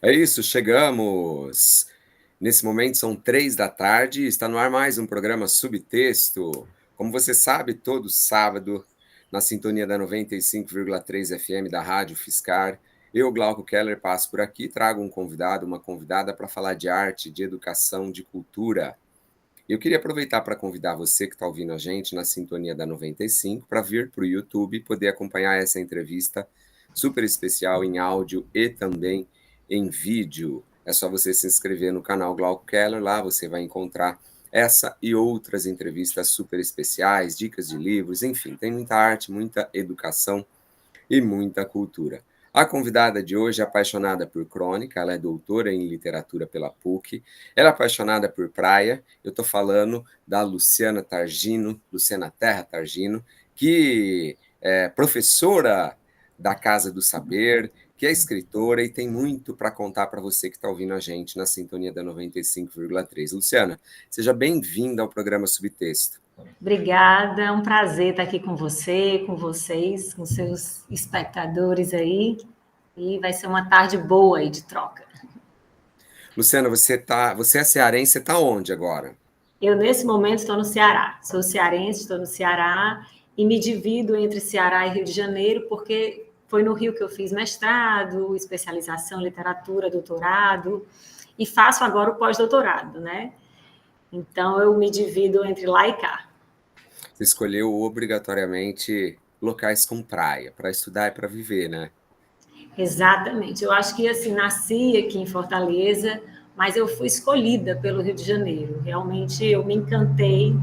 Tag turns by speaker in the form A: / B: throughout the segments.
A: É isso, chegamos. Nesse momento são 3 da tarde, está no ar mais um programa Subtexto. Como você sabe, todo sábado, na sintonia da 95,3 FM da Rádio Fiscar, eu, Glauco Keller, passo por aqui, trago um convidado, uma convidada para falar de arte, de educação, de cultura. Eu queria aproveitar para convidar você que está ouvindo a gente na sintonia da 95 para vir para o YouTube e poder acompanhar essa entrevista super especial em áudio e também em vídeo. É só você se inscrever no canal Glauco Keller, lá você vai encontrar essa e outras entrevistas super especiais, dicas de livros, enfim, tem muita arte, muita educação e muita cultura. A convidada de hoje é apaixonada por crônica, ela é doutora em literatura pela PUC, ela é apaixonada por praia. Eu estou falando da Luciana Targino, Luciana Terra Targino, que é professora da Casa do Saber, que é escritora e tem muito para contar para você que está ouvindo a gente na sintonia da 95,3. Luciana, seja bem-vinda ao programa Subtexto.
B: Obrigada, é um prazer estar aqui com você, com vocês, com seus espectadores aí, e vai ser uma tarde boa aí de troca.
A: Luciana, você é cearense, você está onde agora?
B: Eu, nesse momento, estou no Ceará. Sou cearense, estou no Ceará, e me divido entre Ceará e Rio de Janeiro, porque foi no Rio que eu fiz mestrado, especialização em literatura, doutorado, e faço agora o pós-doutorado, né? Então, eu me divido entre lá e cá.
A: Você escolheu obrigatoriamente locais com praia, para estudar e para viver, né?
B: Exatamente. Eu acho que, assim, nasci aqui em Fortaleza, mas eu fui escolhida pelo Rio de Janeiro. Realmente, eu me encantei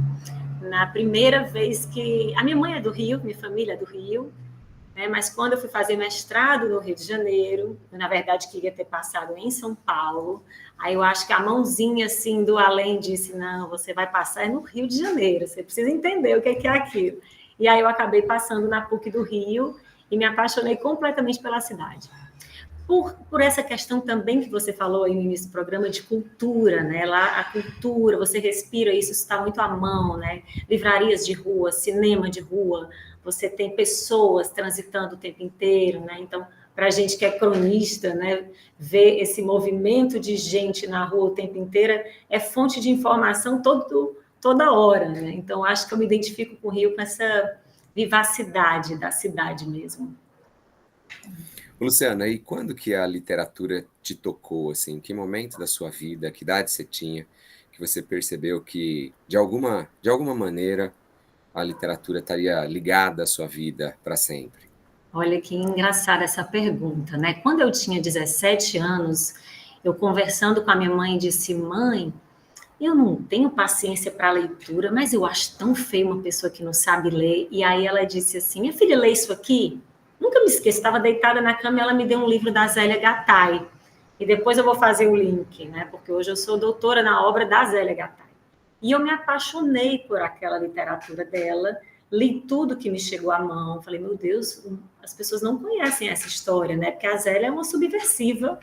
B: na primeira vez que... A minha mãe é do Rio, minha família é do Rio, né? Mas quando eu fui fazer mestrado no Rio de Janeiro, eu, na verdade, queria ter passado em São Paulo, aí eu acho que a mãozinha, assim, do além disse, não, você vai passar no Rio de Janeiro, você precisa entender o que é aquilo. E aí eu acabei passando na PUC do Rio, e me apaixonei completamente pela cidade. Por essa questão também que você falou aí no início do programa de cultura, né? Lá a cultura, você respira isso, está muito à mão, né? Livrarias de rua, cinema de rua, você tem pessoas transitando o tempo inteiro, né? Então, para a gente que é cronista, né, ver esse movimento de gente na rua o tempo inteiro é fonte de informação toda hora, né? Então, acho que eu me identifico com o Rio com essa vivacidade da cidade mesmo.
A: Luciana, e quando que a literatura te tocou, assim? Em que momento da sua vida, que idade você tinha, que você percebeu que, de alguma maneira, a literatura estaria ligada à sua vida para sempre?
B: Olha que engraçada essa pergunta, né? Quando eu tinha 17 anos, eu conversando com a minha mãe disse: mãe, eu não tenho paciência para leitura, mas eu acho tão feio uma pessoa que não sabe ler. E aí ela disse assim: minha filha, lê isso aqui? Nunca me esqueço, estava deitada na cama e ela me deu um livro da Zélia Gattai. E depois eu vou fazer o link, né? Porque hoje eu sou doutora na obra da Zélia Gattai. E eu me apaixonei por aquela literatura dela, li tudo que me chegou à mão, falei, meu Deus, as pessoas não conhecem essa história, né? Porque a Zélia é uma subversiva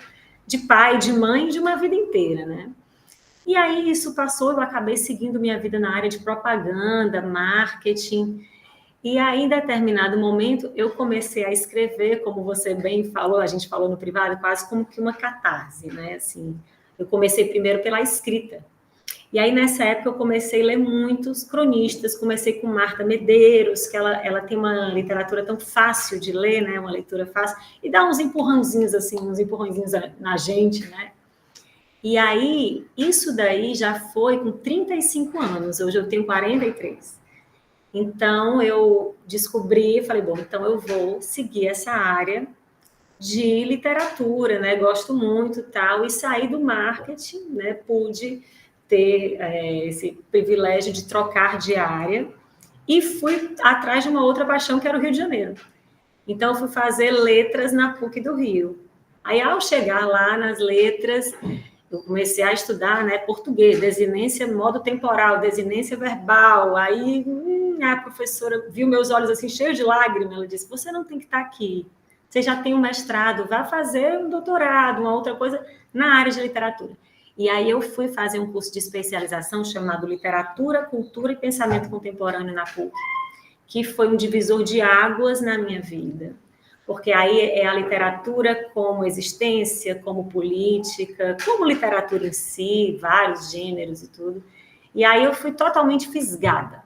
B: de pai, de mãe, de uma vida inteira, né? E aí isso passou, eu acabei seguindo minha vida na área de propaganda, marketing, e aí, em determinado momento, eu comecei a escrever, como você bem falou, a gente falou no privado, quase como que uma catarse, né? Assim, eu comecei primeiro pela escrita. E aí, nessa época, eu comecei a ler muitos cronistas, comecei com Marta Medeiros, que ela tem uma literatura tão fácil de ler, né? Uma leitura fácil, e dá uns empurrãozinhos, assim, uns empurrãozinhos na gente, né? E aí, isso daí já foi com 35 anos, hoje eu tenho 43. Então, eu descobri, falei, bom, então eu vou seguir essa área de literatura, né? Gosto muito tal, e saí do marketing, né? Pude ter esse privilégio de trocar de área e fui atrás de uma outra paixão que era o Rio de Janeiro. Então, eu fui fazer letras na PUC do Rio. Aí, ao chegar lá nas letras, eu comecei a estudar, né, português, desinência, modo temporal, desinência verbal. Aí a professora viu meus olhos assim cheios de lágrimas. Ela disse: você não tem que estar aqui. Você já tem um mestrado, vá fazer um doutorado, uma outra coisa na área de literatura. E aí eu fui fazer um curso de especialização chamado Literatura, Cultura e Pensamento Contemporâneo na PUC, que foi um divisor de águas na minha vida, porque aí é a literatura como existência, como política, como literatura em si, vários gêneros e tudo. E aí eu fui totalmente fisgada.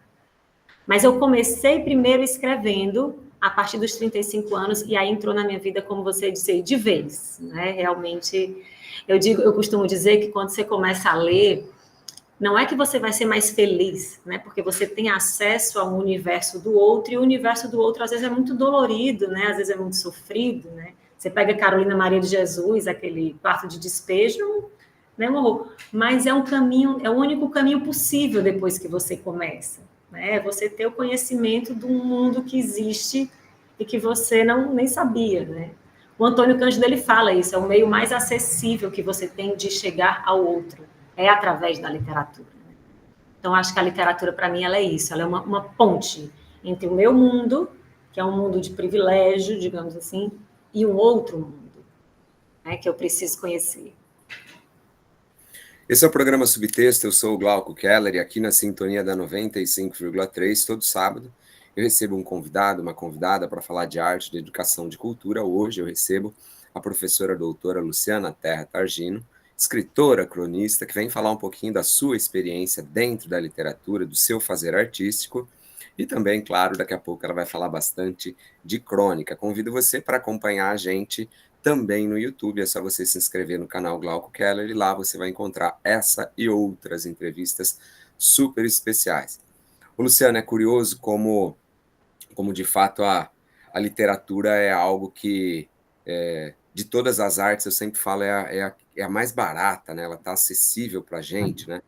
B: Mas eu comecei primeiro escrevendo a partir dos 35 anos, e aí entrou na minha vida, como você disse, de vez, né? Realmente, eu costumo dizer que quando você começa a ler, não é que você vai ser mais feliz, né? Porque você tem acesso ao universo do outro, e o universo do outro às vezes é muito dolorido, né? Às vezes é muito sofrido, né? Você pega Carolina Maria de Jesus, aquele quarto de despejo, né, morro? Mas é um caminho, é o único caminho possível depois que você começa, né? Você ter o conhecimento de um mundo que existe e que você não nem sabia, né? O Antônio Cândido ele fala isso, é o meio mais acessível que você tem de chegar ao outro, é através da literatura. Então, acho que a literatura, para mim, ela é isso, ela é uma ponte entre o meu mundo, que é um mundo de privilégio, digamos assim, e um outro mundo, né, que eu preciso conhecer.
A: Esse é o programa Subtexto, eu sou o Glauco Keller e aqui na sintonia da 95,3, todo sábado, eu recebo um convidado, uma convidada para falar de arte, de educação, de cultura. Hoje eu recebo a professora doutora Luciana Terra Targino, escritora, cronista, que vem falar um pouquinho da sua experiência dentro da literatura, do seu fazer artístico e também, claro, daqui a pouco ela vai falar bastante de crônica. Convido você para acompanhar a gente também no YouTube, é só você se inscrever no canal Glauco Keller e lá você vai encontrar essa e outras entrevistas super especiais. O Luciano, é curioso como de fato a literatura é algo que, de todas as artes, eu sempre falo, é a mais barata, né? Ela está acessível para a gente, né?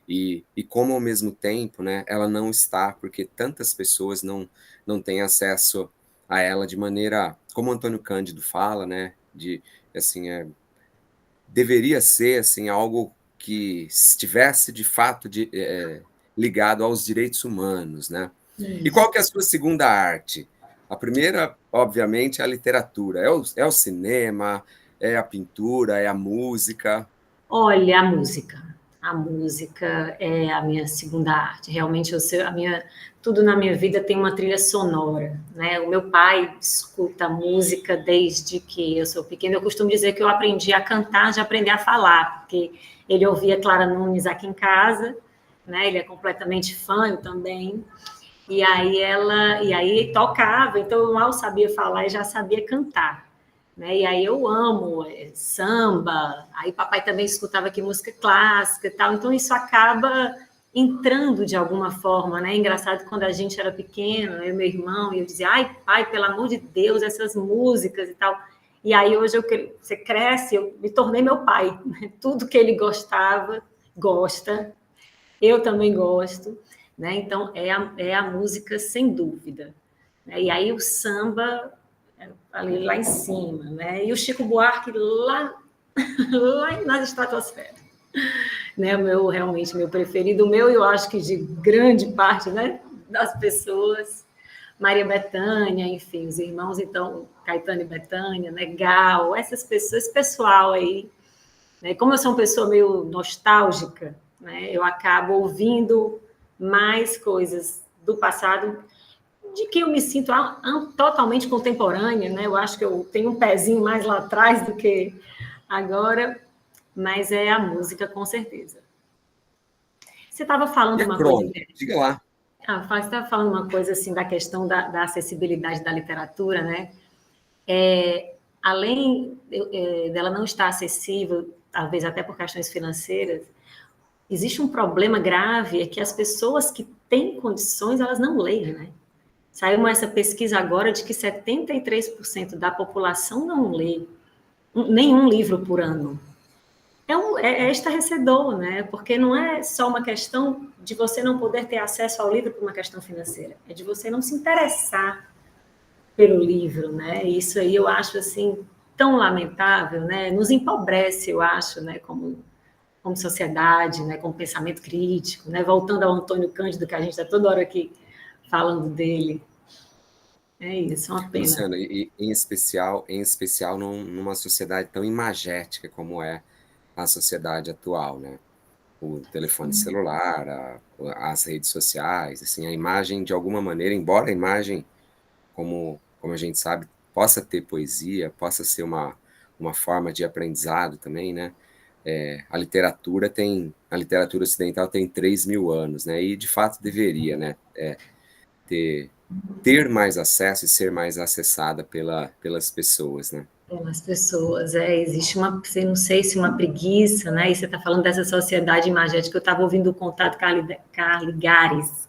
A: E como ao mesmo tempo, né, ela não está, porque tantas pessoas não têm acesso a ela de maneira, como Antônio Cândido fala, né, de assim, deveria ser assim algo que estivesse de fato ligado aos direitos humanos, né? E
B: Isso.
A: qual que é a sua segunda arte? A primeira, obviamente, é a literatura. É o cinema, é a pintura, é a música.
B: Olha, a música. A música é a minha segunda arte. Realmente, tudo na minha vida tem uma trilha sonora, né? O meu pai escuta música desde que eu sou pequena. Eu costumo dizer que eu aprendi a cantar de aprender a falar, porque ele ouvia Clara Nunes aqui em casa, né? Ele é completamente fã, eu também. E aí tocava, então eu mal sabia falar e já sabia cantar. Né? E aí eu amo samba, aí papai também escutava aqui música clássica e tal, então isso acaba entrando de alguma forma, né? Engraçado quando a gente era pequeno, eu e meu irmão, e eu dizia, ai pai, pelo amor de Deus, essas músicas e tal. E aí hoje você cresce, eu me tornei meu pai, né? Tudo que ele gostava, gosta, eu também gosto, né? Então é a música sem dúvida. Né? E aí o samba ali lá em cima, né? E o Chico Buarque lá, lá nas estratosferas. Né? Realmente meu preferido, o meu, eu acho que de grande parte, né, das pessoas, Maria Bethânia, enfim, os irmãos, então, Caetano e Bethânia, né, Gal, essas pessoas, esse pessoal aí, né? Como eu sou uma pessoa meio nostálgica, né, eu acabo ouvindo mais coisas do passado de que eu me sinto totalmente contemporânea, né? Eu acho que eu tenho um pezinho mais lá atrás do que agora, mas é a música, com certeza. Você estava
A: E
B: falando
A: a
B: uma coisa.
A: crônica? Diga lá.
B: Você estava falando uma coisa assim da questão da acessibilidade da literatura, né? Além dela não estar acessível, talvez até por questões financeiras, existe um problema grave, é que as pessoas que têm condições, elas não leem, né? Saiu essa pesquisa agora de que 73% da população não lê nenhum livro por ano. É estarrecedor, né? Porque não é só uma questão de você não poder ter acesso ao livro por uma questão financeira, é de você não se interessar pelo livro, né? Isso aí eu acho assim tão lamentável, né? Nos empobrece, eu acho, né? Como sociedade, né? Como pensamento crítico, né? Voltando ao Antônio Cândido, que a gente está toda hora aqui falando dele. É isso, é uma pena.
A: Luciana, e em especial numa sociedade tão imagética como é a sociedade atual, né? O telefone celular, as redes sociais, assim, a imagem de alguma maneira, embora a imagem, como a gente sabe, possa ter poesia, possa ser uma forma de aprendizado também, né? A literatura ocidental tem 3.000 anos, né? E de fato deveria, né? Ter mais acesso e ser mais acessada pelas pessoas, né?
B: Pelas pessoas, existe uma, não sei se uma preguiça, né? E você está falando dessa sociedade imagética, eu estava ouvindo o contato Caligares,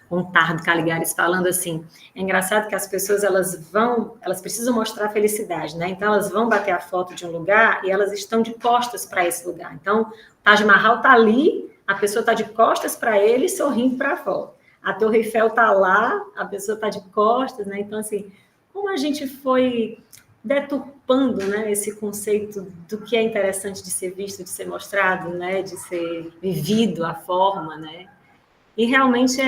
B: Contardo Caligares falando assim, é engraçado que as pessoas elas precisam mostrar felicidade, né? Então elas vão bater a foto de um lugar e elas estão de costas para esse lugar. Então, Taj Mahal está ali, a pessoa está de costas para ele, sorrindo para a foto. A Torre Eiffel está lá, a pessoa está de costas, né? Então, assim, como a gente foi deturpando, né, esse conceito do que é interessante de ser visto, de ser mostrado, né, de ser vivido, a forma, né? E realmente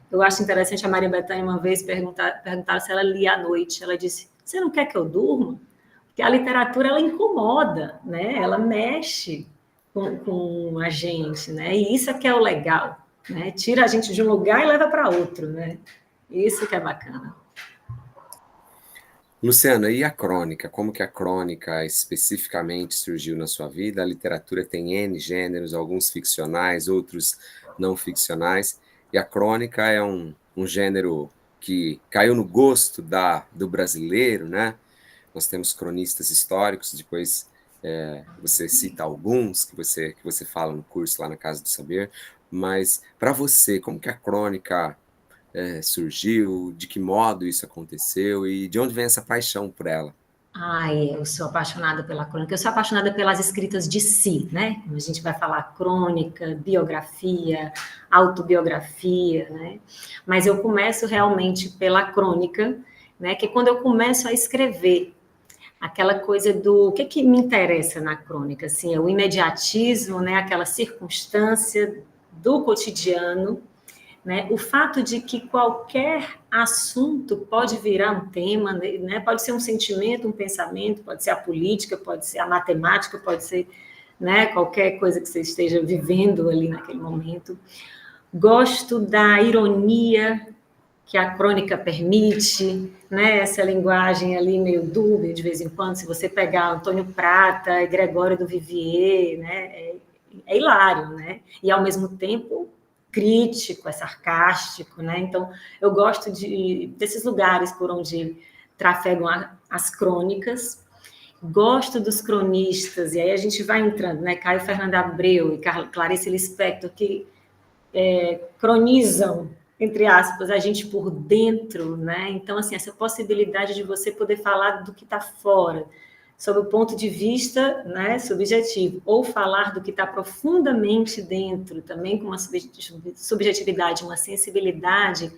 B: eu acho interessante a Maria Bethânia uma vez perguntar se ela lia à noite. Ela disse: "Você não quer que eu durma?" Porque a literatura ela incomoda, né? Ela mexe com a gente, né? E isso é que é o legal, né? Tira a gente de um lugar e leva para outro, né? Isso que é bacana.
A: Luciana, e a crônica? Como que a crônica especificamente surgiu na sua vida? A literatura tem N gêneros, alguns ficcionais, outros não ficcionais, e a crônica é um gênero que caiu no gosto do brasileiro, né? Nós temos cronistas históricos, depois você cita alguns que você fala no curso lá na Casa do Saber, mas para você, como que a crônica surgiu, de que modo isso aconteceu e de onde vem essa paixão por ela?
B: Eu sou apaixonada pela crônica, eu sou apaixonada pelas escritas de si, né? A gente vai falar crônica, biografia, autobiografia, né? Mas eu começo realmente pela crônica, né? Que é quando eu começo a escrever, aquela coisa do o que me interessa na crônica, assim, é o imediatismo, né? Aquela circunstância do cotidiano, né? O fato de que qualquer assunto pode virar um tema, né? Pode ser um sentimento, um pensamento, pode ser a política, pode ser a matemática, pode ser, né, qualquer coisa que você esteja vivendo ali naquele momento. Gosto da ironia que a crônica permite, né? Essa linguagem ali meio dúbia de vez em quando. Se você pegar Antônio Prata, Gregório do Vivier, né? É hilário, né? E ao mesmo tempo crítico, é sarcástico, né? Então, eu gosto desses lugares por onde trafegam as crônicas. Gosto dos cronistas, e aí a gente vai entrando, né? Caio Fernando Abreu e Clarice Lispector, que cronizam, entre aspas, a gente por dentro, né? Então, assim, essa possibilidade de você poder falar do que está fora, sob o ponto de vista, né, subjetivo, ou falar do que está profundamente dentro, também com uma subjetividade, uma sensibilidade,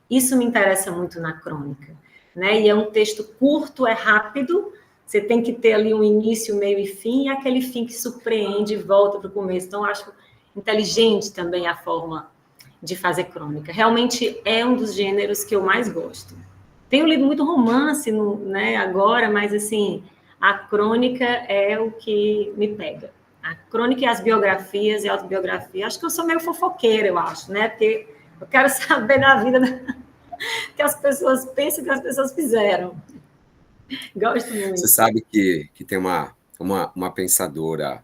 B: isso me interessa muito na crônica, né? E é um texto curto, é rápido, você tem que ter ali um início, meio e fim, e aquele fim que surpreende e volta para o começo. Então, acho inteligente também a forma de fazer crônica. Realmente é um dos gêneros que eu mais gosto. Tenho lido muito romance, né, agora, mas assim, a crônica é o que me pega. A crônica e as biografias e a autobiografia. Acho que eu sou meio fofoqueira, eu acho, né? Porque eu quero saber da vida que as pessoas pensam, que as pessoas fizeram. Gosto muito.
A: Você sabe que tem uma pensadora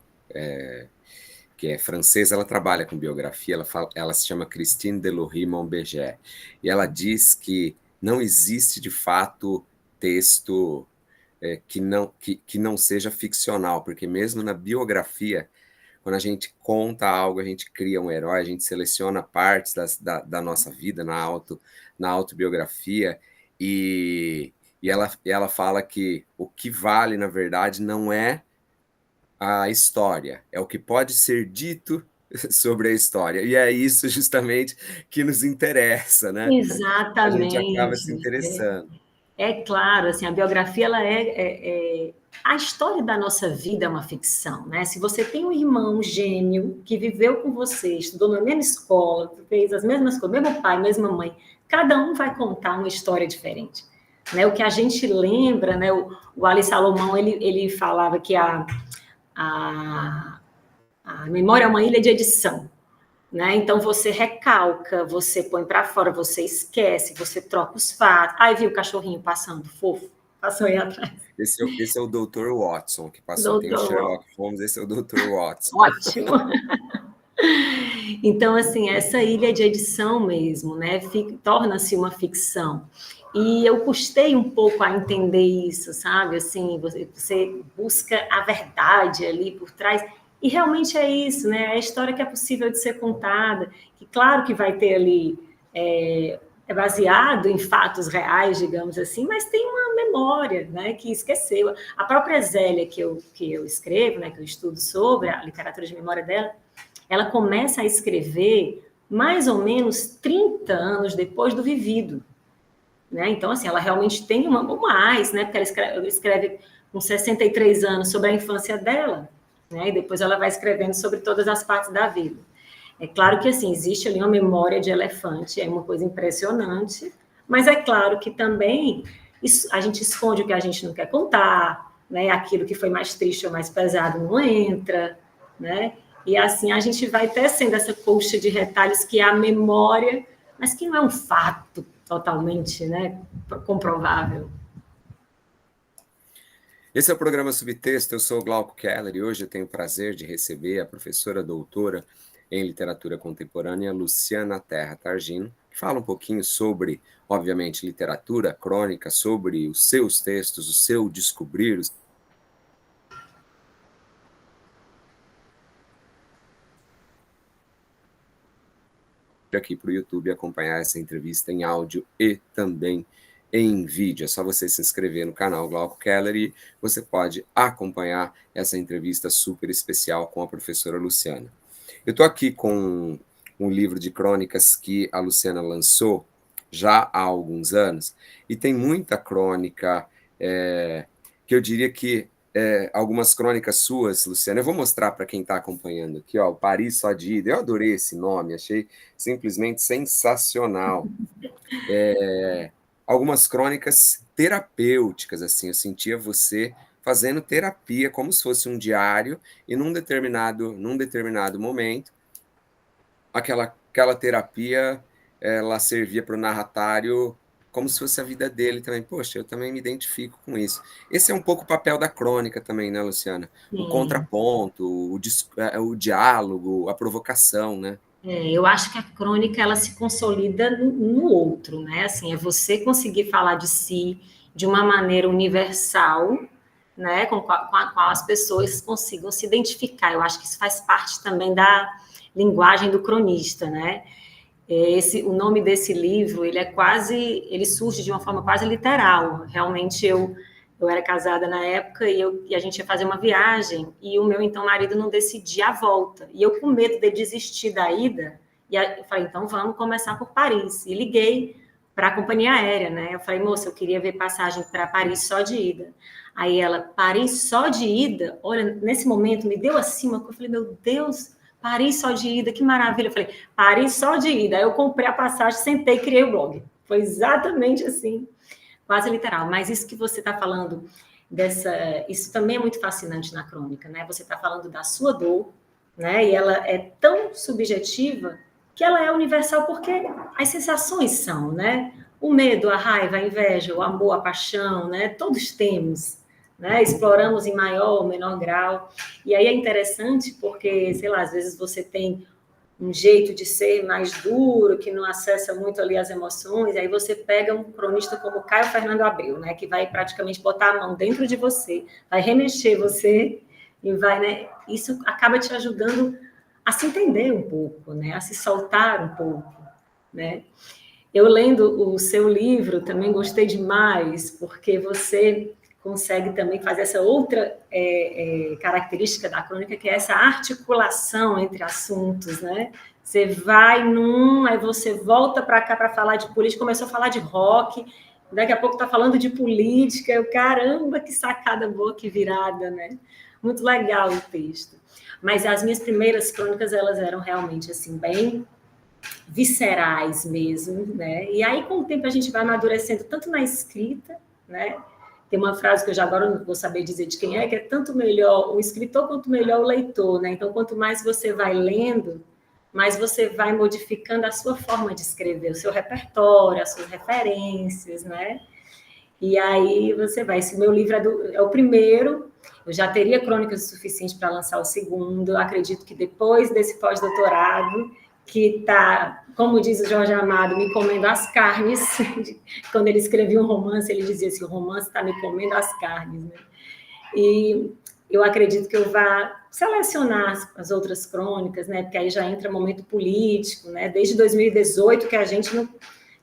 A: que é francesa, ela trabalha com biografia, ela se chama Christine Delory-Montberger, e ela diz que não existe, de fato, texto que não seja ficcional, porque mesmo na biografia, quando a gente conta algo, a gente cria um herói, a gente seleciona partes da nossa vida na autobiografia, e ela fala que o que vale, na verdade, não é a história, é o que pode ser dito sobre a história. E é isso justamente que nos interessa, né? A gente acaba se
B: Exatamente.
A: interessando.
B: É claro, assim, a biografia ela a história da nossa vida é uma ficção, né? Se você tem um irmão gênio que viveu com você, estudou na mesma escola, fez as mesmas coisas, mesmo pai, mesma mãe, cada um vai contar uma história diferente, né? O que a gente lembra, né? O Ali Salomão ele falava que a memória é uma ilha de edição, né? Então, você recalca, você põe para fora, você esquece, você troca os fatos. Aí, viu o cachorrinho passando, fofo, passou aí atrás.
A: Esse é o Dr. Watson que passou. Tem o
B: Doutor,
A: Sherlock Holmes, esse é o Dr. Watson.
B: ótimo. Então, assim, essa ilha de edição mesmo, né, torna-se uma ficção. E eu custei um pouco a entender isso, sabe? Assim, você busca a verdade ali por trás, e realmente é isso, né? É a história que é possível de ser contada, que claro que vai ter ali, é baseado em fatos reais, digamos assim, mas tem uma memória, né, que esqueceu. A própria Zélia, que eu escrevo, né, que eu estudo sobre a literatura de memória dela, ela começa a escrever mais ou menos 30 anos depois do vivido, né? Então, assim, ela realmente tem uma mais, né? Porque ela escreve com 63 anos sobre a infância dela, né? E depois ela vai escrevendo sobre todas as partes da vida. É claro que, assim, existe ali uma memória de elefante, é uma coisa impressionante, mas é claro que também a gente esconde o que a gente não quer contar, né? Aquilo que foi mais triste ou mais pesado não entra, né? E assim a gente vai tecendo essa colcha de retalhos que é a memória, mas que não é um fato totalmente, né, comprovável.
A: Esse é o programa Subtexto, eu sou o Glauco Keller e hoje eu tenho o prazer de receber a professora doutora em literatura contemporânea, Luciana Terra Targino, que fala um pouquinho sobre, obviamente, literatura, crônica, sobre os seus textos, o seu descobrir, aqui para o YouTube acompanhar essa entrevista em áudio e também em vídeo. É só você se inscrever no canal Glauco Keller e você pode acompanhar essa entrevista super especial com a professora Luciana. Eu estou aqui com um livro de crônicas que a Luciana lançou já há alguns anos, e tem muita crônica que eu diria que algumas crônicas suas, Luciana, eu vou mostrar para quem está acompanhando aqui, ó, o Paris Só de Ida. Eu adorei esse nome, achei simplesmente sensacional. Algumas crônicas terapêuticas, assim, eu sentia você fazendo terapia, como se fosse um diário, e num determinado momento, aquela terapia, ela servia para o narratário como se fosse a vida dele também. Poxa, eu também me identifico com isso. Esse é um pouco o papel da crônica também, né, Luciana? O
B: Sim.
A: contraponto, o diálogo, a provocação, né?
B: Eu acho que a crônica ela se consolida no outro, né? Assim, é você conseguir falar de si de uma maneira universal, né? Com a qual as pessoas consigam se identificar. Eu acho que isso faz parte também da linguagem do cronista, né? O nome desse livro, ele surge de uma forma quase literal. Realmente eu era casada na época e a gente ia fazer uma viagem e o meu então marido não decidia a volta. E eu com medo de desistir da ida, eu falei, então vamos começar por Paris. E liguei para a companhia aérea, né? Eu falei, moça, eu queria ver passagem para Paris só de ida. Aí ela, Paris só de ida? Olha, nesse momento me deu assim uma coisa, eu falei, meu Deus, Paris só de ida, que maravilha. Eu falei, Paris só de ida. Aí eu comprei a passagem, sentei e criei o blog. Foi exatamente assim, quase literal. Mas isso que você está falando, isso também é muito fascinante na crônica, né? Você está falando da sua dor, né? E ela é tão subjetiva que ela é universal porque as sensações são, né? O medo, a raiva, a inveja, o amor, a paixão, né? Todos temos, né? Exploramos em maior ou menor grau. E aí é interessante porque, sei lá, às vezes você tem um jeito de ser mais duro, que não acessa muito ali as emoções, aí você pega um cronista como Caio Fernando Abreu, né, que vai praticamente botar a mão dentro de você, vai remexer você e vai, né, isso acaba te ajudando a se entender um pouco, né, a se soltar um pouco, né. Eu lendo o seu livro também gostei demais, porque você consegue também fazer essa outra característica da crônica, que é essa articulação entre assuntos, né? Você vai aí você volta para cá para falar de política, começou a falar de rock, daqui a pouco está falando de política, caramba, que sacada boa, que virada, né? Muito legal o texto. Mas as minhas primeiras crônicas, elas eram realmente, assim, bem viscerais mesmo, né? E aí, com o tempo, a gente vai amadurecendo tanto na escrita, né? Tem uma frase que eu já agora não vou saber dizer de quem é, que é tanto melhor o escritor quanto melhor o leitor, né? Então, quanto mais você vai lendo, mas você vai modificando a sua forma de escrever, o seu repertório, as suas referências, né? E aí você vai. Esse meu livro é o primeiro, eu já teria crônicas o suficiente para lançar o segundo. Eu acredito que depois desse pós-doutorado, que está, como diz o Jorge Amado, me comendo as carnes. Quando ele escrevia um romance, ele dizia assim: o romance está me comendo as carnes, né? E eu acredito que eu vá selecionar as outras crônicas, né? Porque aí já entra momento político, né? Desde 2018 que a gente não,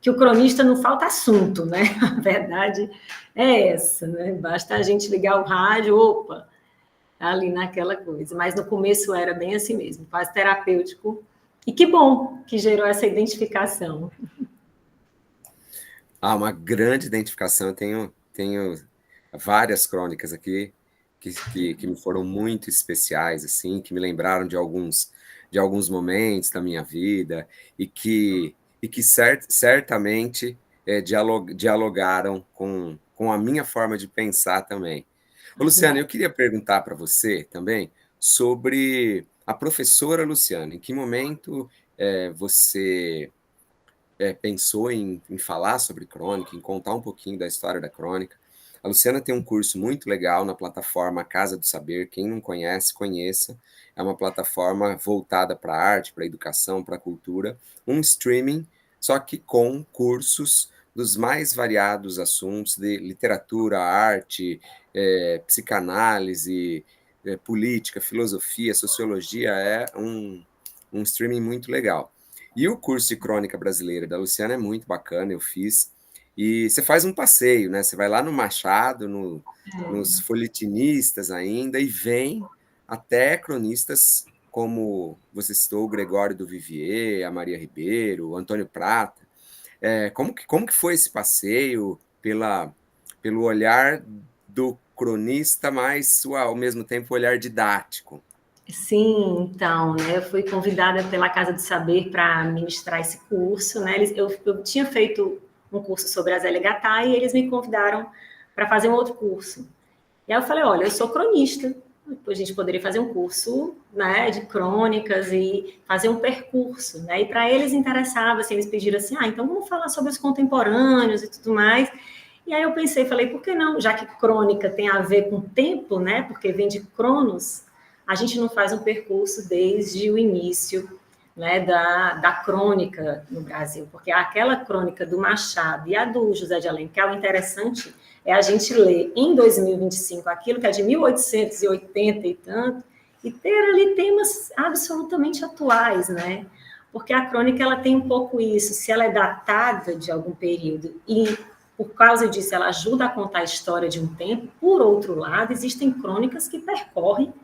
B: que o cronista não falta assunto, né? A verdade é essa, né? Basta a gente ligar o rádio, opa, ali naquela coisa. Mas no começo era bem assim mesmo, quase terapêutico. E que bom que gerou essa identificação.
A: Uma grande identificação. Eu tenho várias crônicas aqui que me foram muito especiais, assim, que me lembraram de alguns momentos da minha vida e que certamente dialogaram com a minha forma de pensar também. Ô, Luciana, eu queria perguntar para você também sobre a professora Luciana. Em que momento você pensou em falar sobre crônica, em contar um pouquinho da história da crônica? A Luciana tem um curso muito legal na plataforma Casa do Saber. Quem não conhece, conheça. É uma plataforma voltada para a arte, para a educação, para a cultura. Um streaming, só que com cursos dos mais variados assuntos de literatura, arte, psicanálise, política, filosofia, sociologia. É um streaming muito legal. E o curso de crônica brasileira da Luciana é muito bacana, eu fiz. E você faz um passeio, né? Você vai lá no Machado, nos folhetinistas ainda, e vem até cronistas como você citou, o Gregório do Vivier, a Maria Ribeiro, o Antônio Prata. Como que foi esse passeio pelo olhar do cronista, mas ao mesmo tempo olhar didático?
B: Sim, então, né, eu fui convidada pela Casa do Saber para ministrar esse curso, né? Eu tinha feito um curso sobre a Zélia Gattai e eles me convidaram para fazer um outro curso. E aí eu falei, olha, eu sou cronista, a gente poderia fazer um curso, né, de crônicas e fazer um percurso, né? E para eles interessava, assim, eles pediram assim, então vamos falar sobre os contemporâneos e tudo mais. E aí eu pensei, falei, por que não? Já que crônica tem a ver com tempo, né? Porque vem de cronos, a gente não faz um percurso desde o início, né, da crônica no Brasil, porque aquela crônica do Machado e a do José de Alencar, o interessante é a gente ler em 2025 aquilo que é de 1880 e tanto, e ter ali temas absolutamente atuais, né? Porque a crônica ela tem um pouco isso, se ela é datada de algum período e por causa disso ela ajuda a contar a história de um tempo, por outro lado, existem crônicas que percorrem,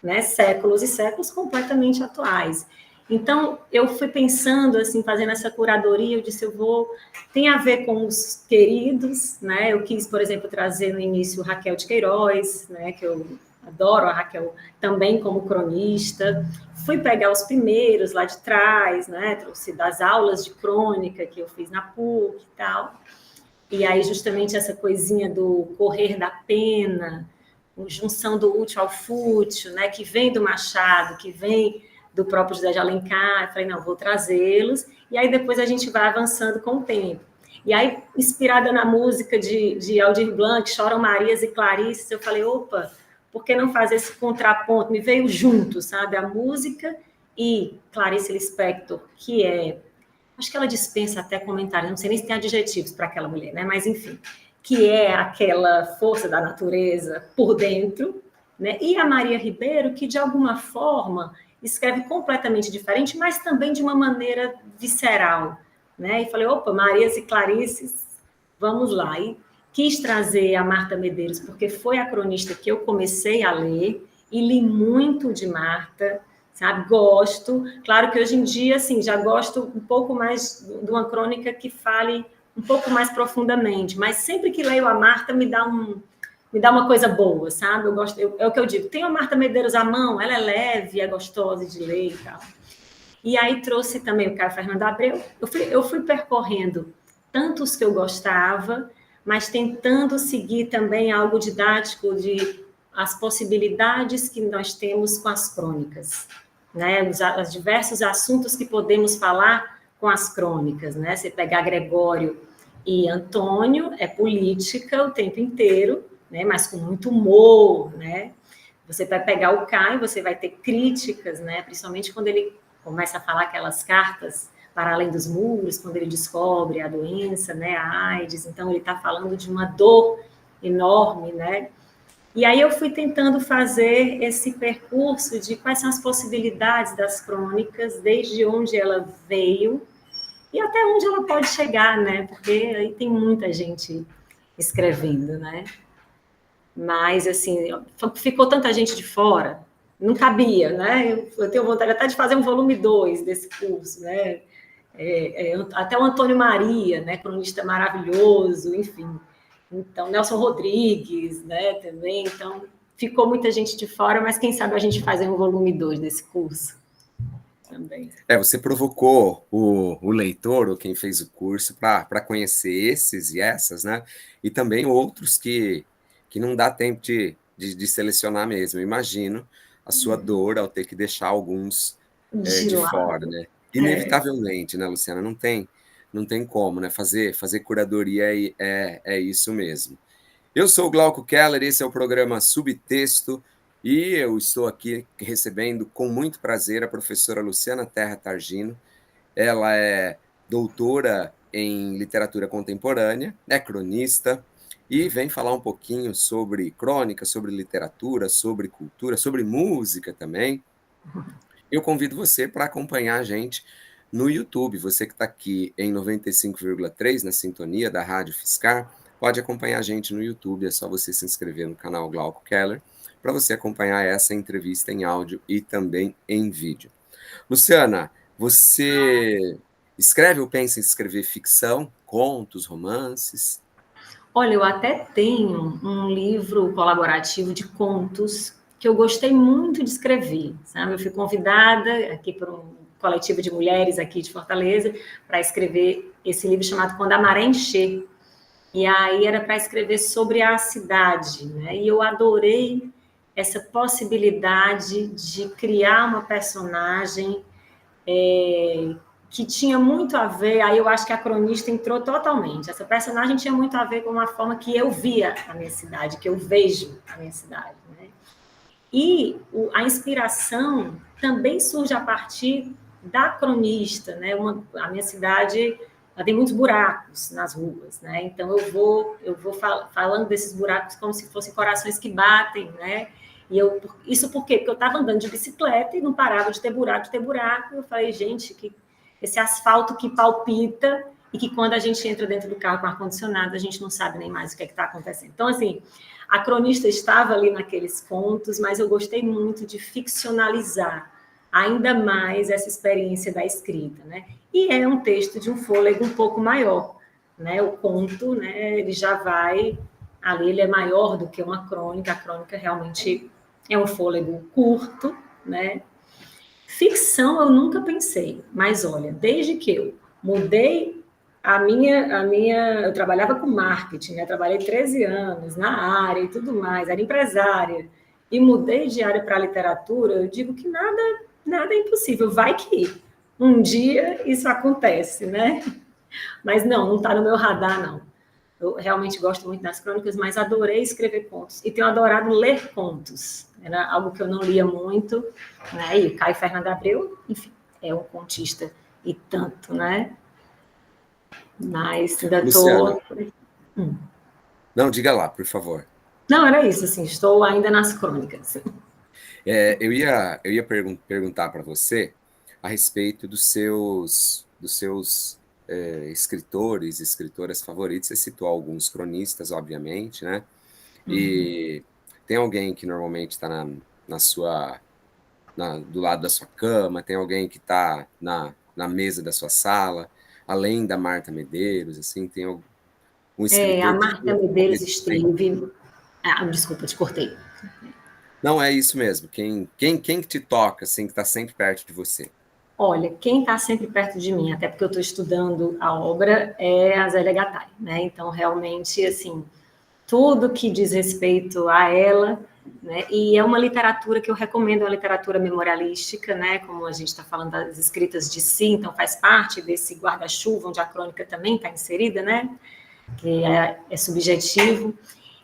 B: né, séculos e séculos completamente atuais. Então, eu fui pensando, assim, fazendo essa curadoria, eu disse, tem a ver com os queridos, né, eu quis, por exemplo, trazer no início Raquel de Queiroz, né, que eu adoro a Raquel também como cronista, fui pegar os primeiros lá de trás, né, trouxe das aulas de crônica que eu fiz na PUC e tal, e aí justamente essa coisinha do correr da pena, junção do útil ao fútil, né, que vem do Machado, que vem do próprio José de Alencar. Eu falei, não, vou trazê-los, e aí depois a gente vai avançando com o tempo. E aí, inspirada na música de Aldir Blanc, Choram Marias e Clarices, eu falei, opa, por que não fazer esse contraponto? Me veio junto, sabe, a música e Clarice Lispector, que é, acho que ela dispensa até comentários, não sei nem se tem adjetivos para aquela mulher, né, mas enfim, que é aquela força da natureza por dentro, né? E a Maria Ribeiro, que de alguma forma escreve completamente diferente, mas também de uma maneira visceral, né? E falei, opa, Marias e Clarices, vamos lá. E quis trazer a Marta Medeiros, porque foi a cronista que eu comecei a ler e li muito de Marta, sabe? Gosto. Claro que hoje em dia, assim, já gosto um pouco mais de uma crônica que fale um pouco mais profundamente, mas sempre que leio a Marta me dá uma coisa boa, sabe? Eu gosto, é o que eu digo. Tem a Marta Medeiros à mão, ela é leve, é gostosa de ler e tal. E aí trouxe também o Caio Fernando Abreu. Eu fui percorrendo tantos que eu gostava, mas tentando seguir também algo didático de as possibilidades que nós temos com as crônicas. né, os diversos assuntos que podemos falar com as crônicas, né? Você pegar Gregório e Antônio, é política o tempo inteiro, né, mas com muito humor, né? Você vai pegar o Caio, você vai ter críticas, né, principalmente quando ele começa a falar aquelas cartas para além dos muros, quando ele descobre a doença, né, a AIDS, então ele está falando de uma dor enorme, né? E aí eu fui tentando fazer esse percurso de quais são as possibilidades das crônicas, desde onde ela veio e até onde ela pode chegar, né? Porque aí tem muita gente escrevendo, né? Mas, assim, ficou tanta gente de fora, não cabia, né? Eu tenho vontade até de fazer um volume 2 desse curso, né? Até o Antônio Maria, né? Cronista maravilhoso, enfim. Então, Nelson Rodrigues, né? Também. Então, ficou muita gente de fora, mas quem sabe a gente faz um volume 2 desse curso também.
A: Você provocou o leitor, ou quem fez o curso, para conhecer esses e essas, né? E também outros que não dá tempo de selecionar mesmo. Eu imagino a sua dor ao ter que deixar alguns de fora, né? Inevitavelmente, né, Luciana? Não tem como, né? Fazer curadoria é isso mesmo. Eu sou o Glauco Keller, esse é o programa Subtexto, e eu estou aqui recebendo com muito prazer a professora Luciana Terra Targino. Ela é doutora em literatura contemporânea, é cronista, e vem falar um pouquinho sobre crônica, sobre literatura, sobre cultura, sobre música também. Eu convido você para acompanhar a gente no YouTube. Você que está aqui em 95,3 na sintonia da Rádio Fiscar, pode acompanhar a gente no YouTube. É só você se inscrever no canal Glauco Keller para você acompanhar essa entrevista em áudio e também em vídeo. Luciana, você escreve ou pensa em escrever ficção, contos, romances?
B: Olha, eu até tenho um livro colaborativo de contos que eu gostei muito de escrever, sabe? Eu fui convidada aqui por um coletivo de mulheres aqui de Fortaleza para escrever esse livro chamado Quando a Maré Encher. E aí era para escrever sobre a cidade, né? E eu adorei essa possibilidade de criar uma personagem que tinha muito a ver, aí eu acho que a cronista entrou totalmente. Essa personagem tinha muito a ver com uma forma que eu via a minha cidade, que eu vejo a minha cidade, né? E a inspiração também surge a partir da cronista, né? A minha cidade ela tem muitos buracos nas ruas, né? Então eu vou falando desses buracos como se fossem corações que batem, né? Isso por quê? Porque eu estava andando de bicicleta e não parava de ter buraco, Eu falei, gente, esse asfalto que palpita e que quando a gente entra dentro do carro com ar-condicionado, a gente não sabe nem mais o que é está acontecendo. Então, assim, a cronista estava ali naqueles contos, mas eu gostei muito de ficcionalizar ainda mais essa experiência da escrita, né? E é um texto de um fôlego um pouco maior, né? O conto, né, ele já vai ali, ele é maior do que uma crônica, a crônica realmente é um fôlego curto, né? Ficção eu nunca pensei, mas olha, desde que eu mudei eu trabalhava com marketing, né? Trabalhei 13 anos na área e tudo mais, era empresária, e mudei de área para a literatura, eu digo que nada é impossível, vai que um dia isso acontece, né? Mas não está no meu radar, não. Eu realmente gosto muito das crônicas, mas adorei escrever contos. E tenho adorado ler contos. Era algo que eu não lia muito, né? E o Caio Fernando Abreu, enfim, é um contista e tanto, né? Mas ainda
A: Luciana,
B: estou...
A: não, diga lá, por favor.
B: Não, era isso, assim, estou ainda nas crônicas.
A: Eu ia perguntar para você a respeito dos seus escritores e escritoras favoritos. Você citou alguns cronistas, obviamente, né? E tem alguém que normalmente está do lado da sua cama, tem alguém que está na mesa da sua sala, além da Marta Medeiros, assim, tem um
B: A
A: escritor que
B: Marta Medeiros
A: tem.
B: esteve... desculpa, te cortei.
A: Não, é isso mesmo. Quem que te toca, assim, que está sempre perto de você?
B: Olha, quem está sempre perto de mim, até porque eu estou estudando a obra, é a Zélia Gattai, né? Então, realmente, assim, tudo que diz respeito a ela né? E é uma literatura que eu recomendo, uma literatura memorialística, né? Como a gente está falando das escritas de si, então faz parte desse guarda-chuva, onde a crônica também está inserida, né? Que é subjetivo.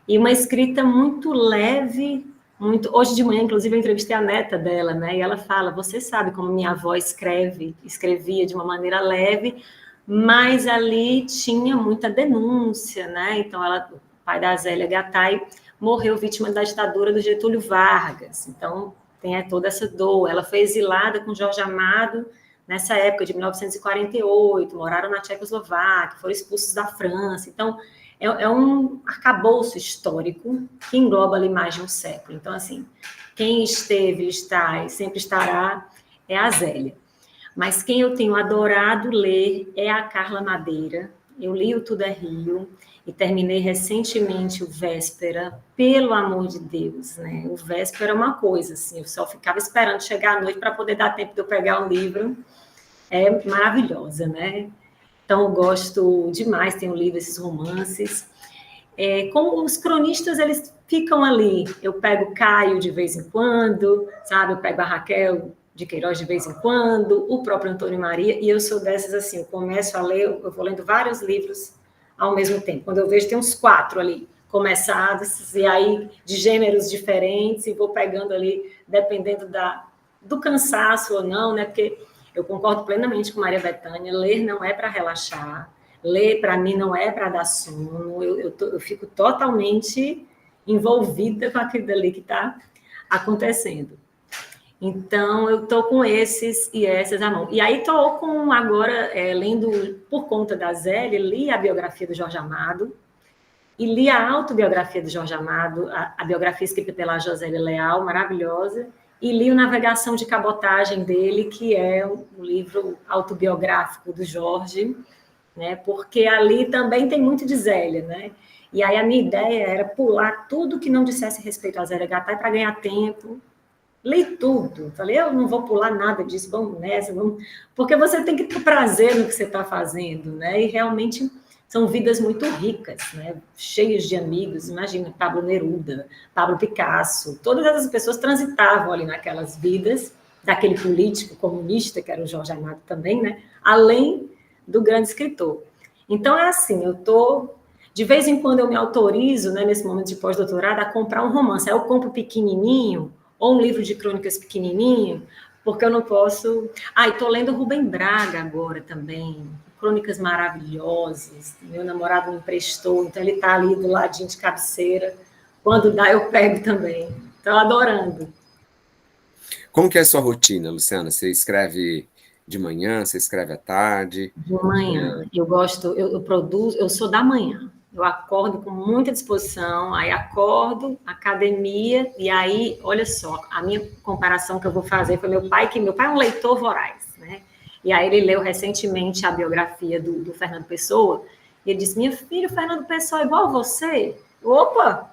B: E uma escrita muito leve, muito... Hoje de manhã, inclusive, eu entrevistei a neta dela, né? E ela fala, você sabe como minha avó escrevia de uma maneira leve, mas ali tinha muita denúncia, né? Então, o pai da Zélia Gattai morreu vítima da ditadura do Getúlio Vargas. Então, tem toda essa dor. Ela foi exilada com Jorge Amado nessa época de 1948, moraram na Tchecoslováquia, foram expulsos da França. Então, é um arcabouço histórico que engloba ali mais de um século. Então, assim, quem esteve, está e sempre estará é a Zélia. Mas quem eu tenho adorado ler é a Carla Madeira. Eu li o Tudo é Rio e terminei recentemente o Véspera, pelo amor de Deus, né? O Véspera é uma coisa, assim, eu só ficava esperando chegar à noite para poder dar tempo de eu pegar o livro. É maravilhosa, né? Então, eu gosto demais, tenho lido esses romances. Como os cronistas, eles ficam ali. Eu pego Caio de vez em quando, sabe? Eu pego a Raquel de Queiroz de vez em quando, o próprio Antônio Maria, e eu sou dessas assim, eu começo a ler, eu vou lendo vários livros ao mesmo tempo. Quando eu vejo, tem uns 4 ali começados, e aí de gêneros diferentes, e vou pegando ali, dependendo do cansaço ou não, né? Porque eu concordo plenamente com Maria Bethânia, ler não é para relaxar, ler, para mim, não é para dar sono, eu fico totalmente envolvida com aquilo dali que está acontecendo. Então, eu estou com esses e essas à mão. E aí estou com, agora, lendo, por conta da Zélia, li a biografia do Jorge Amado, e li a autobiografia do Jorge Amado, a biografia escrita pela Josélia Leal, maravilhosa, e li o Navegação de Cabotagem dele, que é um livro autobiográfico do Jorge, né? Porque ali também tem muito de Zélia, né? E aí a minha ideia era pular tudo que não dissesse respeito a Zélia Gattai para ganhar tempo. Li tudo. Falei, eu não vou pular nada disso, vamos nessa, vamos... Porque você tem que ter prazer no que você está fazendo, né? E realmente são vidas muito ricas, né? Cheias de amigos. Imagina, Pablo Neruda, Pablo Picasso, todas essas pessoas transitavam ali naquelas vidas daquele político comunista, que era o Jorge Amado também, né? Além do grande escritor. Então, é assim, eu estou... De vez em quando eu me autorizo, né, nesse momento de pós-doutorado, a comprar um romance. Aí eu compro pequenininho, ou um livro de crônicas pequenininho, porque eu não posso... e estou lendo Rubem Braga agora também, crônicas maravilhosas, meu namorado me emprestou, então ele está ali do ladinho de cabeceira, quando dá eu pego também, estou adorando.
A: Como que é a sua rotina, Luciana? Você escreve de manhã, você escreve à tarde?
B: De manhã, eu gosto, eu produzo, eu sou da manhã, eu acordo com muita disposição, aí acordo, academia, e aí, olha só, a minha comparação que eu vou fazer foi meu pai é um leitor voraz, né? E aí ele leu recentemente a biografia do Fernando Pessoa, e ele disse, minha filha, o Fernando Pessoa é igual a você? Opa!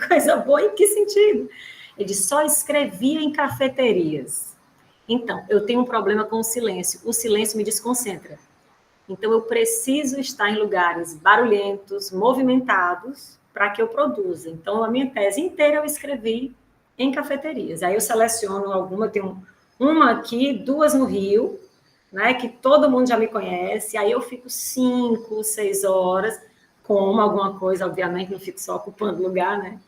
B: Coisa boa, em que sentido? Ele disse, só escrevia em cafeterias. Então, eu tenho um problema com o silêncio me desconcentra. Então, eu preciso estar em lugares barulhentos, movimentados, para que eu produza. Então, a minha tese inteira eu escrevi em cafeterias. Aí eu seleciono alguma, eu tenho uma aqui, 2 no Rio, né, que todo mundo já me conhece, aí eu fico 5, 6 horas, como alguma coisa, obviamente, não fico só ocupando lugar, né?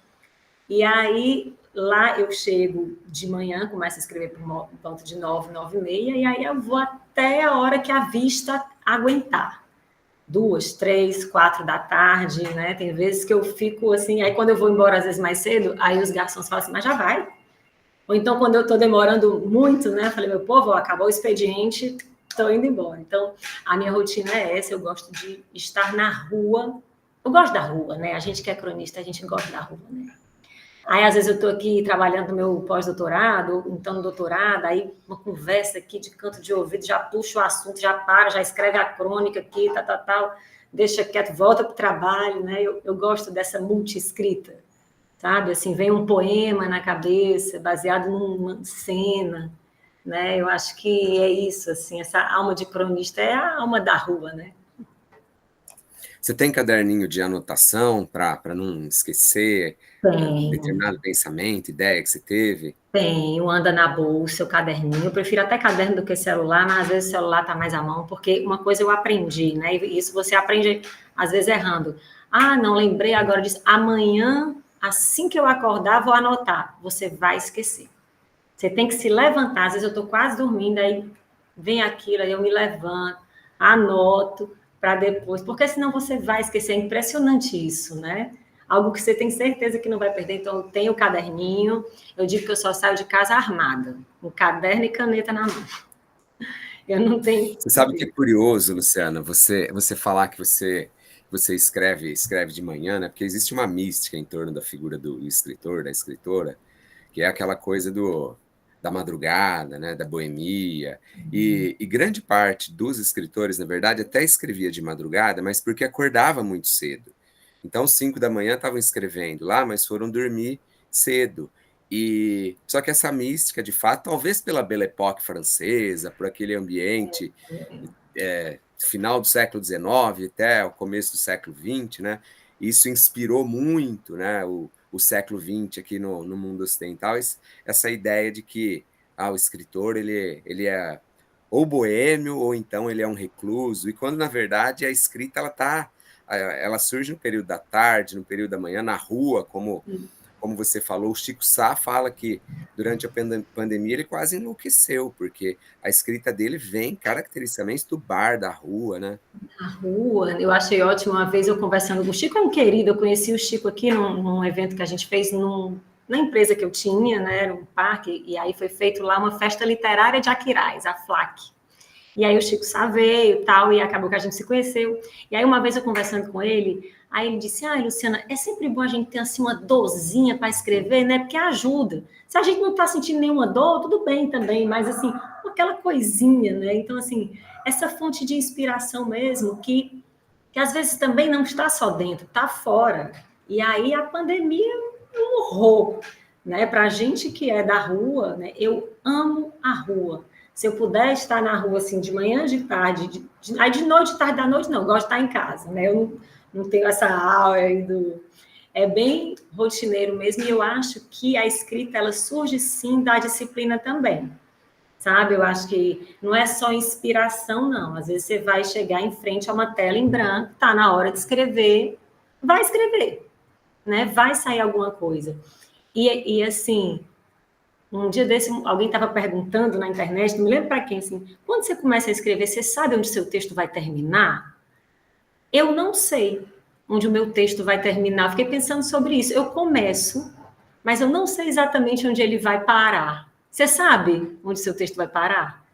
B: E aí, lá eu chego de manhã, começo a escrever por volta de 9, 9h30, e aí eu vou até a hora que a vista aguentar. 2, 3, 4 da tarde, né? Tem vezes que eu fico assim, aí quando eu vou embora, às vezes mais cedo, aí os garçons falam assim, mas já vai. Ou então, quando eu estou demorando muito, né? Eu falei, meu povo, acabou o expediente, estou indo embora. Então, a minha rotina é essa, eu gosto de estar na rua. Eu gosto da rua, né? A gente que é cronista, a gente gosta da rua, né? Aí, às vezes, eu estou aqui trabalhando no meu pós-doutorado, então no doutorado, aí uma conversa aqui de canto de ouvido, já puxa o assunto, já para, já escreve a crônica aqui, tal, deixa quieto, volta para o trabalho, né? Eu gosto dessa multi-escrita, sabe? Assim, vem um poema na cabeça, baseado numa cena, né? Eu acho que é isso, assim, essa alma de cronista é a alma da rua, né?
A: Você tem caderninho de anotação para não esquecer
B: Tenho,
A: determinado pensamento, ideia que você teve?
B: tenho, anda na bolsa, o caderninho. Eu prefiro até caderno do que celular, mas às vezes o celular tá mais à mão, porque uma coisa eu aprendi, né? E isso você aprende, às vezes, errando. Ah, não lembrei agora disso. Amanhã, assim que eu acordar, vou anotar. Você vai esquecer. Você tem que se levantar. Às vezes eu estou quase dormindo, aí vem aquilo, aí eu me levanto, anoto para depois, porque senão você vai esquecer. É impressionante isso, né? Algo que você tem certeza que não vai perder. Então, eu tenho o caderninho. Eu digo que eu só saio de casa armada, um caderno e caneta na mão. Eu não tenho.
A: Você sabe que é curioso, Luciana, você falar que você escreve de manhã, né? Porque existe uma mística em torno da figura do escritor, da escritora, que é aquela coisa da madrugada, né? Da boemia. E grande parte dos escritores, na verdade, até escrevia de madrugada, mas porque acordava muito cedo. Então, 5 da manhã estavam escrevendo lá, mas foram dormir cedo. E só que essa mística, de fato, talvez pela Belle Époque francesa, por aquele ambiente final do século XIX até o começo do século XX, né? Isso inspirou muito, né? O século XX aqui no mundo ocidental, essa ideia de que o escritor ele é ou boêmio ou então ele é um recluso. E quando na verdade a escrita ela surge no período da tarde, no período da manhã, na rua, como você falou, o Chico Sá fala que durante a pandemia ele quase enlouqueceu, porque a escrita dele vem caracteristicamente do bar, da rua, né?
B: Na rua, eu achei ótimo. Uma vez eu conversando com o Chico, é um querido. Eu conheci o Chico aqui num evento que a gente fez na empresa que eu tinha, né? Era um parque, e aí foi feito lá uma festa literária de Aquiraz, a FLAC. E aí o Chico Sá veio e tal, e acabou que a gente se conheceu. E aí uma vez eu conversando com ele, aí ele disse, Luciana, é sempre bom a gente ter assim uma dorzinha para escrever, né? Porque ajuda. Se a gente não está sentindo nenhuma dor, tudo bem também, mas assim, aquela coisinha, né? Então, assim, essa fonte de inspiração mesmo, que às vezes também não está só dentro, está fora. E aí a pandemia é um horror, né? Para a gente que é da rua, né? Eu amo a rua. Se eu puder estar na rua assim de manhã, de tarde, aí de noite, tarde da noite, não, eu gosto de estar em casa, né? Eu não tenho essa aura aí do. É bem rotineiro mesmo, e eu acho que a escrita ela surge sim da disciplina também, sabe? Eu acho que não é só inspiração, não. Às vezes você vai chegar em frente a uma tela em branco, tá na hora de escrever, né? Vai sair alguma coisa. E assim, um dia desse, alguém estava perguntando na internet, não me lembro para quem, assim, quando você começa a escrever, você sabe onde seu texto vai terminar? Eu não sei onde o meu texto vai terminar. Eu fiquei pensando sobre isso. Eu começo, mas eu não sei exatamente onde ele vai parar. Você sabe onde seu texto vai parar?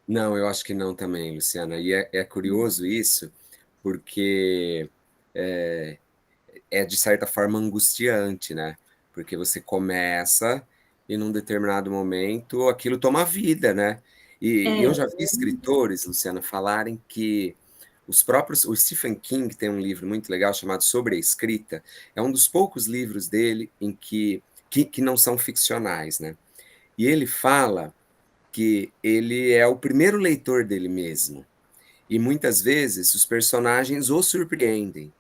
A: Não, eu acho que não também, Luciana. E é curioso isso, porque é, é de certa forma angustiante, né? Porque você começa e num determinado momento aquilo toma vida, né? E eu
B: É,
A: já vi escritores, Luciana, falarem que o Stephen King tem um livro muito legal chamado Sobre a Escrita, é um dos poucos livros dele em que não são ficcionais, né? E ele fala que ele é o primeiro leitor dele mesmo. E muitas vezes os personagens o surpreendem.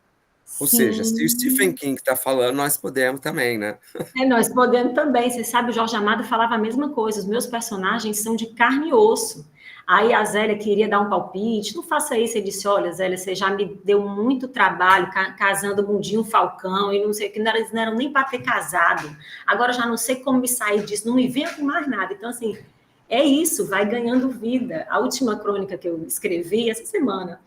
A: Ou seja, se o Stephen
B: sim.
A: King está falando, nós podemos também, né?
B: Nós podemos também. Você sabe, o Jorge Amado falava a mesma coisa. Os meus personagens são de carne e osso. Aí a Zélia queria dar um palpite. Não faça isso. Ele disse: Olha, Zélia, você já me deu muito trabalho casando Mundinho Falcão e não sei o que. Eles não eram nem para ter casado. Agora eu já não sei como me sair disso. Não me venha com mais nada. Então, assim, é isso. Vai ganhando vida. A última crônica que eu escrevi essa semana,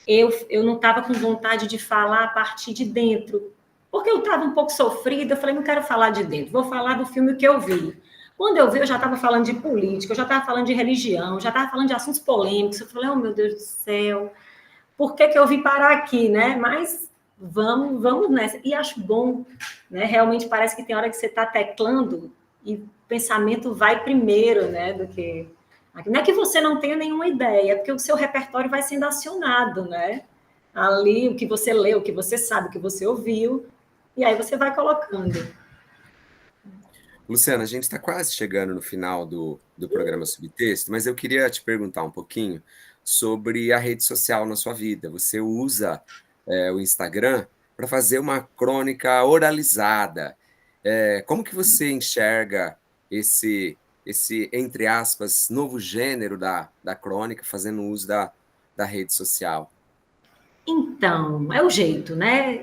B: eu não estava com vontade de falar a partir de dentro, porque eu estava um pouco sofrida. Eu falei, não quero falar de dentro, vou falar do filme que eu vi. Quando eu vi, eu já estava falando de política, eu já estava falando de religião, já estava falando de assuntos polêmicos. Eu falei, oh meu Deus do céu, por que eu vim parar aqui, né? Mas vamos nessa. E acho bom, né? Realmente parece que tem hora que você está teclando e o pensamento vai primeiro, né? Do que. Não é que você não tenha nenhuma ideia, é porque o seu repertório vai sendo acionado, né? Ali, o que você leu, o que você sabe, o que você ouviu, e aí você vai colocando.
A: Luciana, a gente está quase chegando no final do programa Subtexto, mas eu queria te perguntar um pouquinho sobre a rede social na sua vida. Você usa o Instagram para fazer uma crônica oralizada. Como que você enxerga esse, entre aspas, novo gênero da crônica, fazendo uso da rede social?
B: Então, é o jeito, né?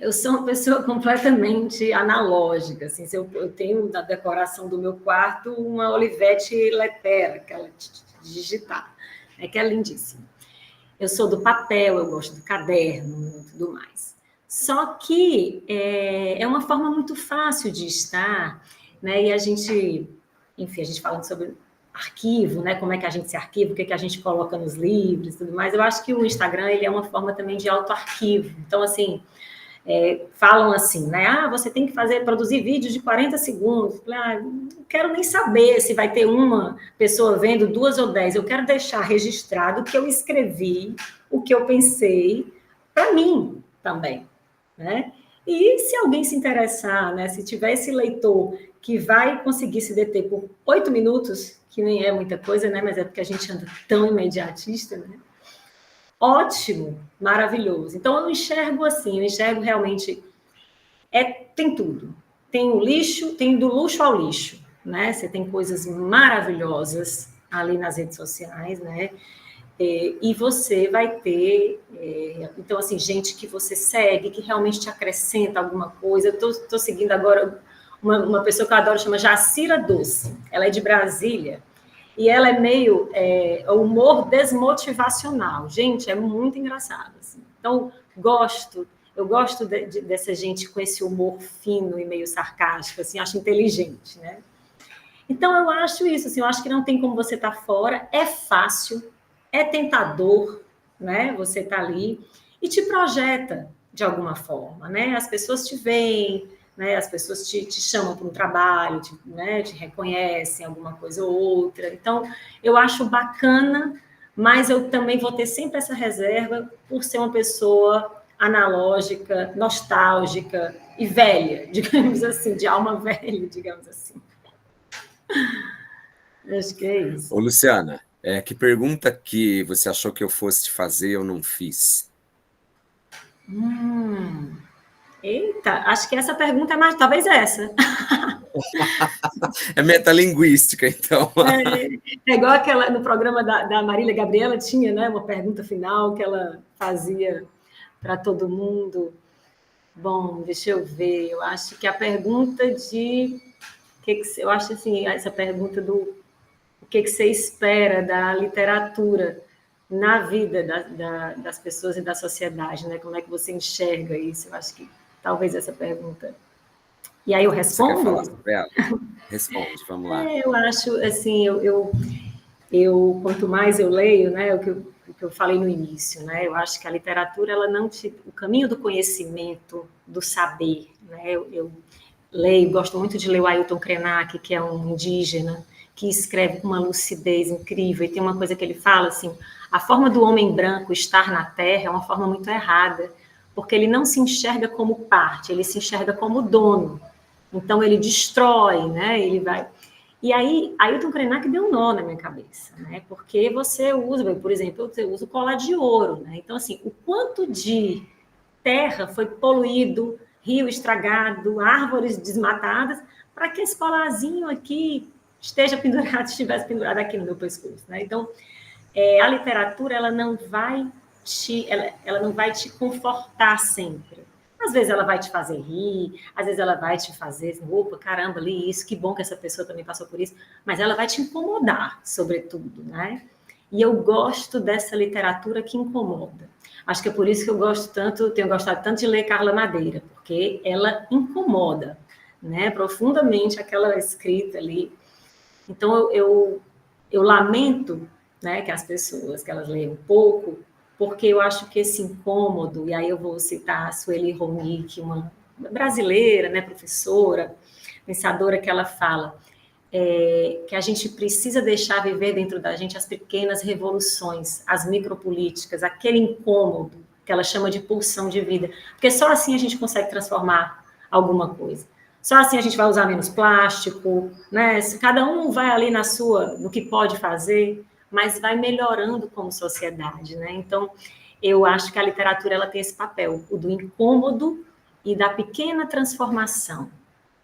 B: Eu sou uma pessoa completamente analógica. Assim, se eu tenho na decoração do meu quarto uma Olivetti Letera, aquela digitar, que é lindíssima. Eu sou do papel, eu gosto do caderno e tudo mais. Só que é uma forma muito fácil de estar, né? E a gente, enfim, a gente falando sobre arquivo, né? Como é que a gente se arquiva, o que, é que a gente coloca nos livros e tudo mais. Eu acho que o Instagram ele é uma forma também de autoarquivo. Então, assim, falam assim, né? Ah, você tem que produzir vídeos de 40 segundos. Não quero nem saber se vai ter uma pessoa vendo 2 ou 10. Eu quero deixar registrado o que eu escrevi, o que eu pensei, para mim também, né? E se alguém se interessar, né? Se tiver esse leitor que vai conseguir se deter por 8 minutos, que nem é muita coisa, né? Mas é porque a gente anda tão imediatista, né? Ótimo, maravilhoso. Então eu enxergo assim, eu enxergo realmente tem tudo. Tem o lixo, tem do luxo ao lixo, né? Você tem coisas maravilhosas ali nas redes sociais, né? E você vai ter, então assim, gente que você segue, que realmente te acrescenta alguma coisa. Eu estou seguindo agora uma pessoa que eu adoro, chama Jacira Doce. Ela é de Brasília. E ela é meio humor desmotivacional. Gente, é muito engraçado. Assim. Então, eu gosto dessa gente com esse humor fino e meio sarcástico, assim, acho inteligente, né? Então, eu acho isso, assim, eu acho que não tem como você estar fora, é fácil, é tentador, né? Você está ali e te projeta de alguma forma, né? As pessoas te veem, né? As pessoas te chamam para um trabalho, te reconhecem alguma coisa ou outra. Então, eu acho bacana, mas eu também vou ter sempre essa reserva por ser uma pessoa analógica, nostálgica e velha, digamos assim, de alma velha, digamos assim. Acho que é isso.
A: Ô, Luciana, que pergunta que você achou que eu fosse te fazer e eu não fiz?
B: Eita, acho que essa pergunta é mais, talvez essa.
A: É metalinguística, então.
B: É igual aquela no programa da Marília Gabriela tinha, né, uma pergunta final que ela fazia para todo mundo. Bom, deixa eu ver. Eu acho que a pergunta eu acho assim, essa pergunta do o que você espera da literatura na vida das pessoas e da sociedade, né? Como é que você enxerga isso? Eu acho que talvez essa pergunta. E aí eu
A: Você quer falar
B: respondo?
A: sobre ela? Responde, vamos lá.
B: Eu acho, assim, quanto mais eu leio, né, o que eu falei no início, né, eu acho que a literatura, ela não o caminho do conhecimento, do saber, né, eu leio, gosto muito de ler o Ailton Krenak, que é um indígena, que escreve com uma lucidez incrível, e tem uma coisa que ele fala, assim, a forma do homem branco estar na Terra é uma forma muito errada, porque ele não se enxerga como parte, ele se enxerga como dono. Então, ele destrói, né, ele vai... E aí, Ailton Krenak deu um nó na minha cabeça, né? Porque você usa, por exemplo, eu uso colar de ouro, né? Então, assim, o quanto de terra foi poluído, rio estragado, árvores desmatadas, para que esse colarzinho aqui estivesse pendurado aqui no meu pescoço, né? Então, a literatura, ela não vai ela não vai te confortar sempre. Às vezes ela vai te fazer rir, às vezes ela vai te fazer, assim, opa, caramba, li isso, que bom que essa pessoa também passou por isso, mas ela vai te incomodar, sobretudo, né? E eu gosto dessa literatura que incomoda. Acho que é por isso que tenho gostado tanto de ler Carla Madeira, porque ela incomoda, né, profundamente aquela escrita ali. Então eu lamento, né, que as pessoas que elas leem pouco, porque eu acho que esse incômodo, e aí eu vou citar a Sueli Ronick, uma brasileira, né, professora, pensadora, que ela fala que a gente precisa deixar viver dentro da gente as pequenas revoluções, as micropolíticas, aquele incômodo que ela chama de pulsão de vida, porque só assim a gente consegue transformar alguma coisa. Só assim a gente vai usar menos plástico, né? Cada um vai ali no que pode fazer, mas vai melhorando como sociedade, né? Então, eu acho que a literatura ela tem esse papel, o do incômodo e da pequena transformação,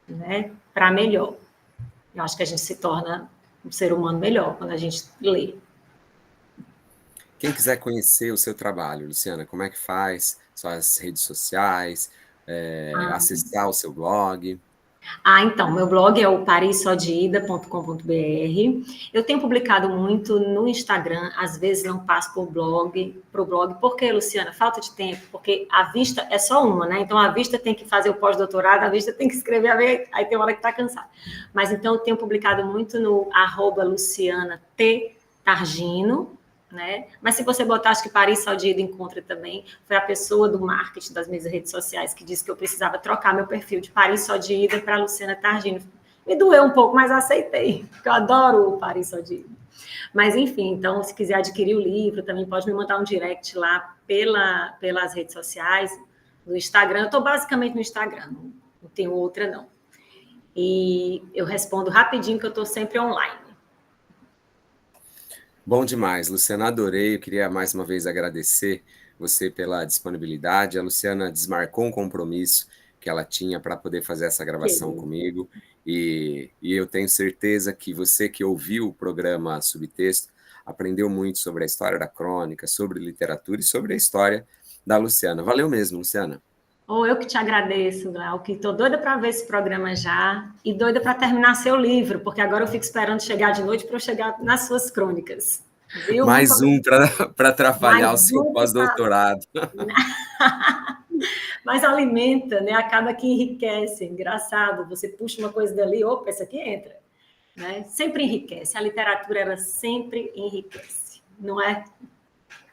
B: né, para melhor. Eu acho que a gente se torna um ser humano melhor quando a gente lê.
A: Quem quiser conhecer o seu trabalho, Luciana, como é que faz? Suas redes sociais, acessar o seu blog?
B: Então, meu blog é o parissodeida.com.br. Eu tenho publicado muito no Instagram, às vezes não passo pro blog. Por quê, Luciana? Falta de tempo, porque a vista é só uma, né? Então, a vista tem que fazer o pós-doutorado, a vista tem que escrever, aí tem hora que tá cansada. Mas, então, eu tenho publicado muito no @luciana_t_targino, né? Mas se você botar, acho que Paris Saudita encontra também, foi a pessoa do marketing das minhas redes sociais que disse que eu precisava trocar meu perfil de Paris Saudita para Luciana Targino. Me doeu um pouco, mas aceitei, porque eu adoro o Paris Saudita. Mas, enfim, então, se quiser adquirir o livro, também pode me mandar um direct lá pelas redes sociais, no Instagram. Eu estou basicamente no Instagram, não tenho outra, não. E eu respondo rapidinho, que eu estou sempre online.
A: Bom demais, Luciana, adorei. Eu queria mais uma vez agradecer você pela disponibilidade. A Luciana desmarcou um compromisso que ela tinha para poder fazer essa gravação comigo. E eu tenho certeza que você que ouviu o programa Subtexto aprendeu muito sobre a história da crônica, sobre literatura e sobre a história da Luciana. Valeu mesmo, Luciana.
B: Eu que te agradeço, Glau, que estou doida para ver esse programa já e doida para terminar seu livro, porque agora eu fico esperando chegar de noite para eu chegar nas suas crônicas. Viu?
A: Mais um para atrapalhar o
B: Mais
A: seu
B: um que tá...
A: pós-doutorado.
B: Mas alimenta, né? Acaba que enriquece. Engraçado, você puxa uma coisa dali, opa, essa aqui entra. Né? Sempre enriquece. A literatura, ela sempre enriquece, não é?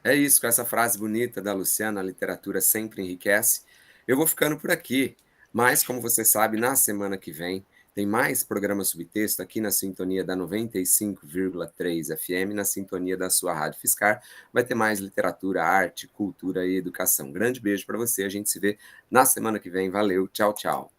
A: É isso, com essa frase bonita da Luciana, a literatura sempre enriquece. Eu vou ficando por aqui, mas como você sabe, na semana que vem tem mais programa Subtexto aqui na sintonia da 95,3 FM, na sintonia da sua Rádio Fiscar. Vai ter mais literatura, arte, cultura e educação. Grande beijo para você, a gente se vê na semana que vem. Valeu, tchau, tchau.